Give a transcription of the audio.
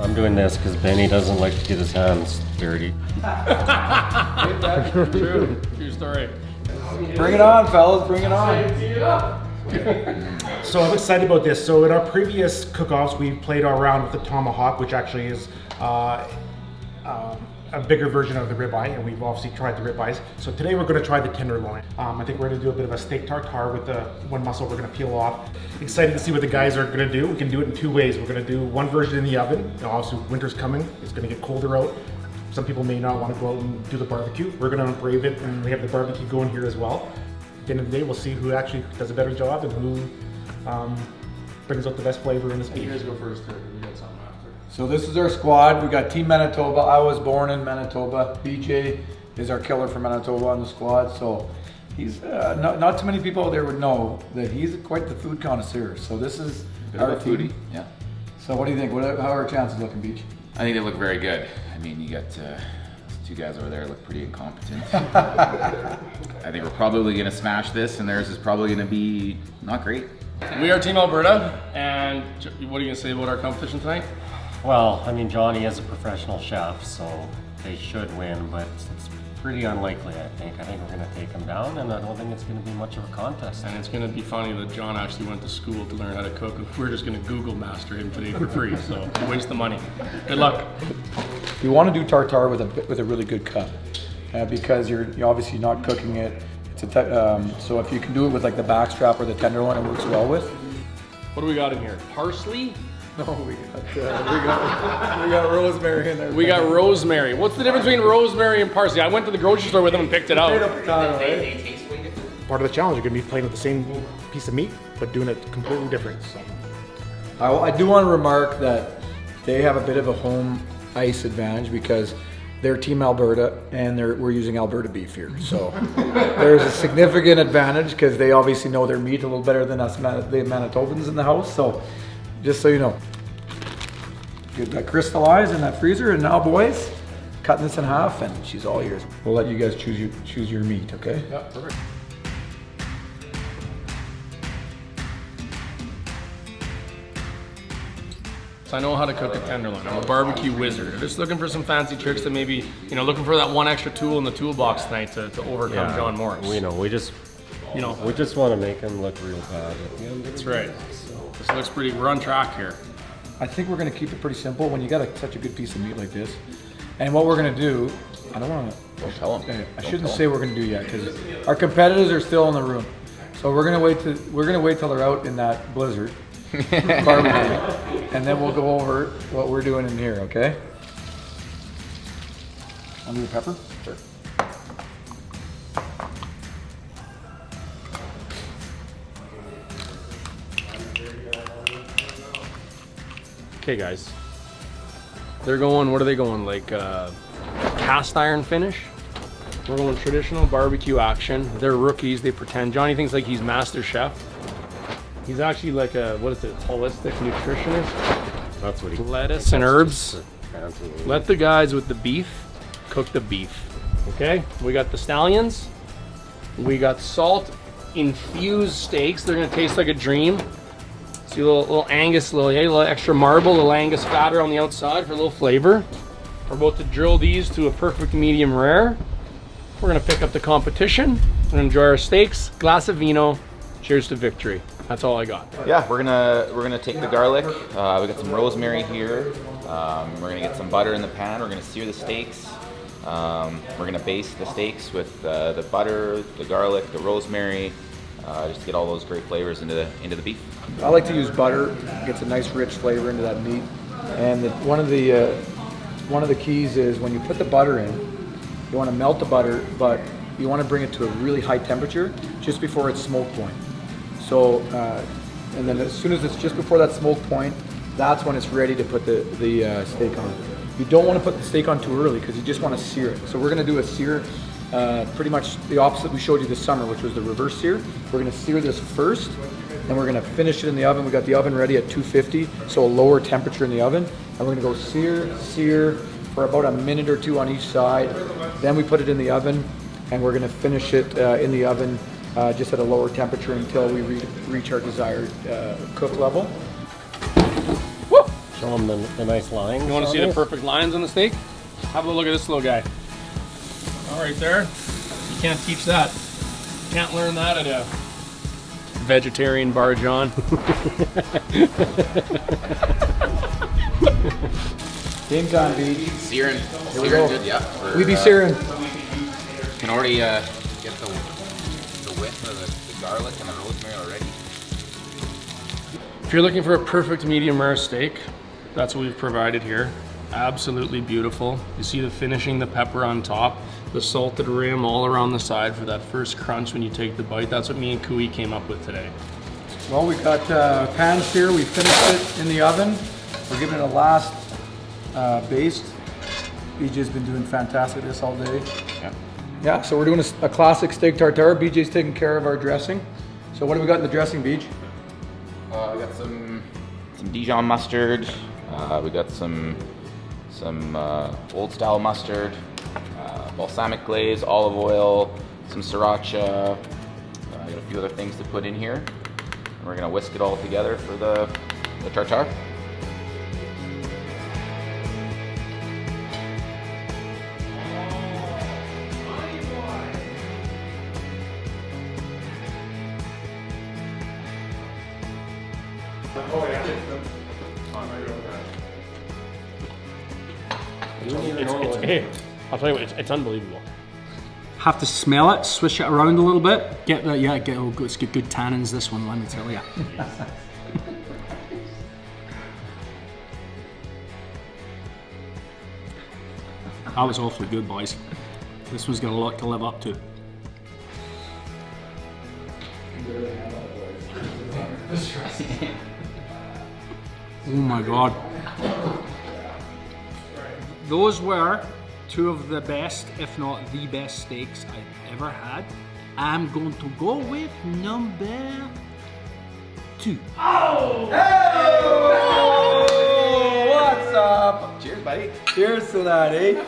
I'm doing this because Benny doesn't like to get his hands dirty. True story. Bring it on, fellas, bring it on. So I'm excited about this. So in our previous cook-offs, we played around with the tomahawk, which actually is a bigger version of the ribeye, and we've obviously tried the ribeyes. So today we're going to try the tenderloin. I think we're going to do a bit of a steak tartare with the one muscle we're going to peel off. Excited to see what the guys are going to do. We can do it in two ways. We're going to do one version in the oven. Now, obviously, winter's coming. It's going to get colder out. Some people may not want to go out and do the barbecue. We're going to brave it, and we have the barbecue going here as well. At the end of the day, we'll see who actually does a better job and who brings out the best flavor in this beef. You guys go first, we got something after. So this is our squad. We got Team Manitoba. I was born in Manitoba. BJ is our killer from Manitoba on the squad. So he's not too many people out there would know that he's quite the food connoisseur. So this is our foodie. Yeah. So what do you think? How are our chances looking, Beach? I think they look very good. I mean, you got two guys over there look pretty incompetent. I think we're probably going to smash this, and theirs is probably going to be not great. We are Team Alberta, and what are you going to say about our competition tonight? Well, I mean, Johnny is a professional chef, so they should win, but it's pretty unlikely, I think. I think we're going to take them down, and I don't think it's going to be much of a contest. And it's going to be funny that John actually went to school to learn how to cook. We're just going to Google master him today for free, so waste the money. Good luck. You want to do tartare with a really good cut because you're obviously not cooking it. So if you can do it with like the backstrap or the tenderloin, it works well with. What do we got in here? Parsley? No, we got rosemary in there. We got rosemary. What's the difference between rosemary and parsley? I went to the grocery store with them and picked it out. They taste way different. Part of the challenge, you're going to be playing with the same piece of meat, but doing it completely different. So. I do want to remark that they have a bit of a home ice advantage because they're Team Alberta and we're using Alberta beef here. So there's a significant advantage because they obviously know their meat a little better than us, the Manitobans in the house. So just so you know. Get that crystallized in that freezer, and now boys, cutting this in half and she's all yours. We'll let you guys choose your meat, okay? Yeah, perfect. I know how to cook a tenderloin. I'm a barbecue wizard. I'm just looking for some fancy tricks that maybe, looking for that one extra tool in the toolbox tonight to overcome John Morris. We just want to make him look real bad at the end. That's right. This looks pretty, we're on track here. I think we're gonna keep it pretty simple when you got such a good piece of meat like this. And what we're gonna do, I don't wanna, Don't tell them. I shouldn't say we're gonna do yet because our competitors are still in the room. So we're gonna wait till they're out in that blizzard. Barbecue, and then we'll go over what we're doing in here, okay? Under the pepper? Sure. Okay guys, they're going, what are they going, like cast iron finish? We're going traditional barbecue action. They're rookies, they pretend. Johnny thinks like he's master chef. He's actually like a, what is it, holistic nutritionist. That's what he. Lettuce and herbs. Let the guys with the beef cook the beef. Okay, we got the stallions. We got salt infused steaks. They're gonna taste like a dream. See a little Angus, little extra marble, little Angus fatter on the outside for a little flavor. We're about to drill these to a perfect medium rare. We're gonna pick up the competition and enjoy our steaks, glass of vino. Cheers to victory. That's all I got. Yeah, we're gonna take the garlic. We got some rosemary here. We're gonna get some butter in the pan. We're gonna sear the steaks. We're gonna baste the steaks with the butter, the garlic, the rosemary, just to get all those great flavors into the beef. I like to use butter. It gets a nice rich flavor into that meat. And one of the keys is when you put the butter in, you want to melt the butter, but you want to bring it to a really high temperature just before its smoke point. So, and then as soon as it's just before that smoke point, that's when it's ready to put the steak on. You don't want to put the steak on too early because you just want to sear it. So we're going to do a sear, pretty much the opposite we showed you this summer, which was the reverse sear. We're going to sear this first, and we're going to finish it in the oven. We got the oven ready at 250, so a lower temperature in the oven. And we're going to go sear for about a minute or two on each side. Then we put it in the oven, and we're going to finish it in the oven just at a lower temperature until we reach our desired cook level. Woo! Show them the nice lines. You want to on see the this. perfect lines on the steak? Have a look at this little guy. All right there. You can't teach that. Can't learn that at a vegetarian bar, John. Game time, B. Searing, we go. good, yeah. We be searing. Can already get the width of the garlic and the rosemary already. If you're looking for a perfect medium rare steak, that's what we've provided here. Absolutely beautiful. You see the finishing, the pepper on top, the salted rim all around the side for that first crunch when you take the bite. That's what me and Koe came up with today. Well, we've got pans here. We finished it in the oven. We're giving it a last baste. BJ's been doing fantastic this all day. Yeah, so we're doing a classic steak tartare. BJ's taking care of our dressing. So what do we got in the dressing, BJ? We got some Dijon mustard. We got some old style mustard, balsamic glaze, olive oil, some sriracha. Got a few other things to put in here. And we're gonna whisk it all together for the tartare. Hey, I'll tell you what, it's unbelievable. Have to smell it, swish it around a little bit. Get the it's got good tannins. This one, let me tell you. That was awfully good, boys. This one's got a lot to live up to. Oh my God. Those were two of the best, if not the best steaks I've ever had. I'm going to go with number 2. What's up? Cheers, buddy. Cheers to that, eh?